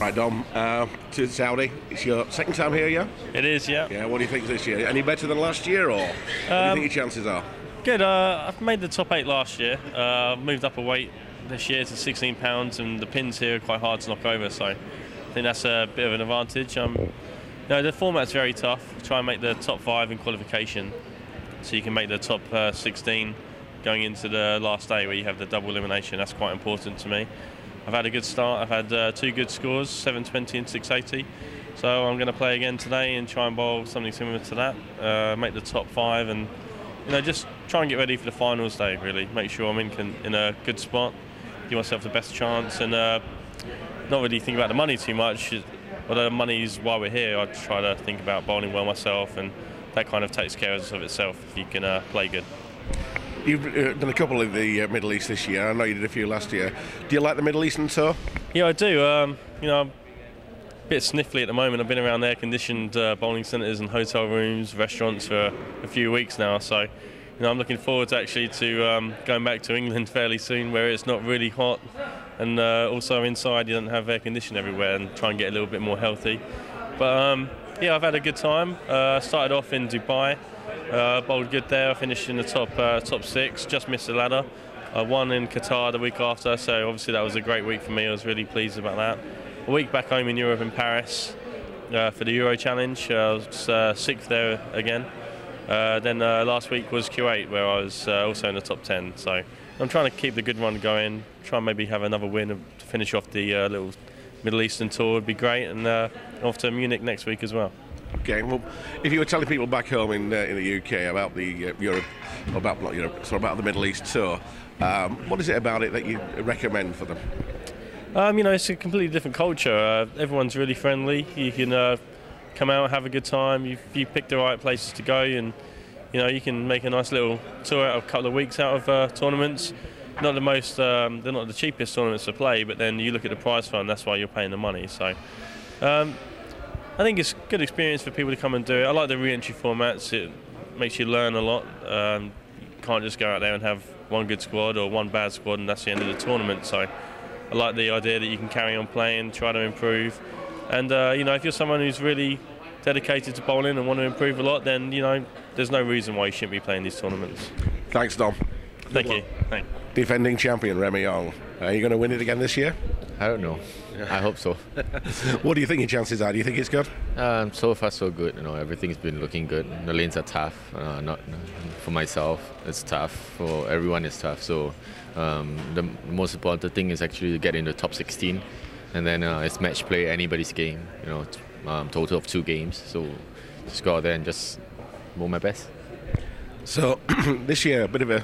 Right, Dom, to Saudi. It's your second time here, yeah? It is, yeah. Yeah, what do you think this year? Any better than last year, or what do you think your chances are? Good. I've made the top 8 last year. Moved up a weight this year to 16 pounds, and the pins here are quite hard to knock over, so I think that's a bit of an advantage. The format's very tough. Try and make the top 5 in qualification, so you can make the top 16 going into the last day where you have the double elimination. That's quite important to me. I've had a good start. I've had 2 good scores, 720 and 680. So I'm going to play again today and try and bowl something similar to that. Make the top 5 and just try and get ready for the finals day. Really, make sure I'm in a good spot, give myself the best chance, and not really think about the money too much. Although the money is why we're here, I try to think about bowling well myself, and that kind of takes care of itself if you can play good. You've done a couple in the Middle East this year. I know you did a few last year. Do you like the Middle Eastern tour? Yeah, I do. I'm a bit sniffly at the moment. I've been around air-conditioned bowling centres and hotel rooms, restaurants for a few weeks now. So, I'm looking forward to actually going back to England fairly soon, where it's not really hot, and also inside you don't have air conditioning everywhere, and try and get a little bit more healthy. But I've had a good time. Started off in Dubai. Bowled good there. I finished in the top 6. Just missed the ladder. I won in Qatar the week after, so obviously that was a great week for me. I was really pleased about that. A week back home in Europe in Paris for the Euro Challenge. I was 6th there again. Then last week was Kuwait, where I was also in the top 10. So I'm trying to keep the good run going. Try and maybe have another win to finish off the little Middle Eastern tour would be great, and off to Munich next week as well. Okay, well, if you were telling people back home in the UK about the about the Middle East tour, what is it about it that you recommend for them? It's a completely different culture. Everyone's really friendly. You can come out, have a good time. If you pick the right places to go, and you can make a nice little tour out of a couple of weeks out of tournaments. Not the most, they're not the cheapest tournaments to play, but then you look at the prize fund. That's why you're paying the money. So. I think it's a good experience for people to come and do it. I like the re-entry formats. It makes you learn a lot. You can't just go out there and have one good squad or one bad squad and that's the end of the tournament. So I like the idea that you can carry on playing, try to improve. And, if you're someone who's really dedicated to bowling and want to improve a lot, then, there's no reason why you shouldn't be playing these tournaments. Thanks, Dom. Thank you. Thanks. Defending champion Remy Ong. Are you going to win it again this year? I don't know. I hope so. What do you think your chances are? Do you think it's good? So far, so good. Everything's been looking good. The lanes are tough. Not for myself, it's tough. For everyone, it's tough. So the most important thing is actually to get in the top 16, and then it's match play, anybody's game. Total of 2 games. So just go out there and just bowl my best. So this year, a bit of a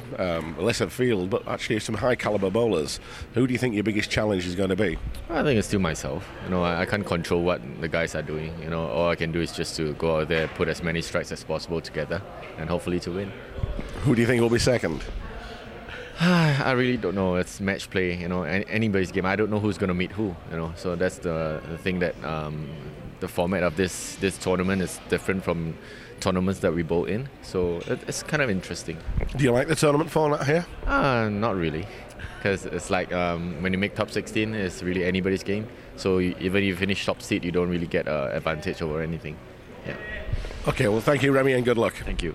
lesser field, but actually some high caliber bowlers. Who do you think your biggest challenge is going to be? I think it's still myself. I can't control what the guys are doing. All I can do is just to go out there, put as many strikes as possible together, and hopefully to win. Who do you think will be second? I really don't know. It's match play. Anybody's game. I don't know who's going to meet who. So that's the thing that the format of this tournament is different from tournaments that we bowl in, so it's kind of interesting. Do you like the tournament format here? Not really, because it's like when you make top 16, it's really anybody's game. So even if you finish top seed, you don't really get an advantage over anything. Yeah. Okay, well, thank you, Remy, and good luck. Thank you.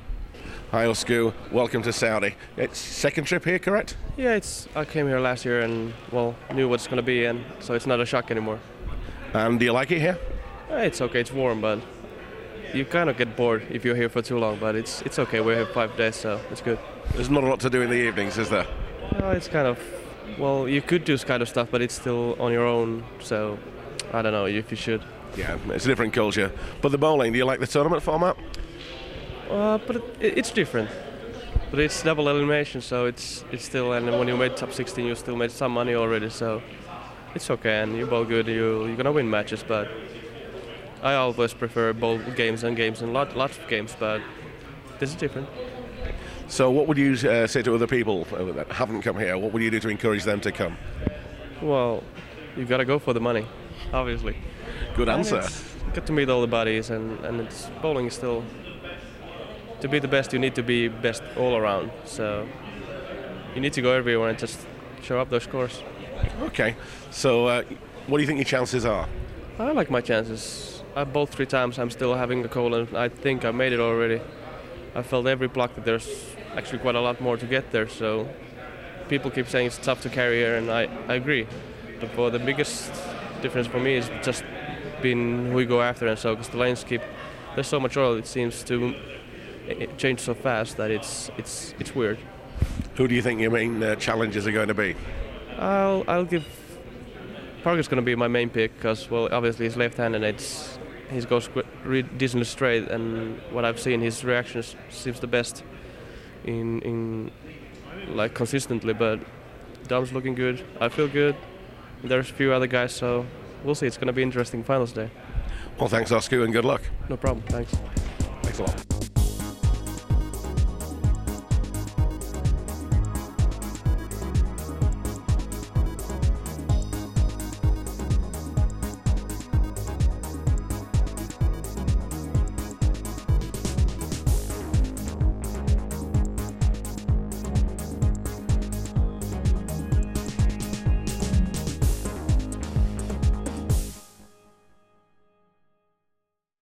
Hi, Osku. Welcome to Saudi. It's second trip here, correct? Yeah, I came here last year and knew what it's going to be, and so it's not a shock anymore. And do you like it here? It's okay. It's warm, but you kind of get bored if you're here for too long, but it's okay. We're here 5 days, so it's good. There's not a lot to do in the evenings, is there? No, it's kind of, you could do this kind of stuff, but it's still on your own, so I don't know if you should. Yeah, it's a different culture. But the bowling, do you like the tournament format? But it's different. But it's double elimination, so it's still, and when you made top 16, you still made some money already, so it's okay, and you bowl good, you're going to win matches, but I always prefer bowl games and lots of games, but this is different. So what would you say to other people that haven't come here? What would you do to encourage them to come? Well, you've got to go for the money, obviously. Good answer. Get to meet all the buddies, and it's bowling is still, to be the best, you need to be best all around. So you need to go everywhere and just show up those scores. Okay. So what do you think your chances are? I like my chances. Both 3 times I'm still having a goal, and I think I made it already. I felt every block that there's actually quite a lot more to get there, so people keep saying it's tough to carry here, and I agree. But the biggest difference for me is just being who we go after, and so because the lanes there's so much oil, it seems to change so fast that it's weird. Who do you think your main challenges are going to be? I'll give Parker's going to be my main pick because, well, obviously he's left-handed and he goes decently straight, and what I've seen, his reactions seems the best in like consistently. But Dom's looking good. I feel good. There's a few other guys, so we'll see. It's going to be interesting finals day. Well, thanks, Osku, and good luck. No problem. Thanks. Thanks a lot.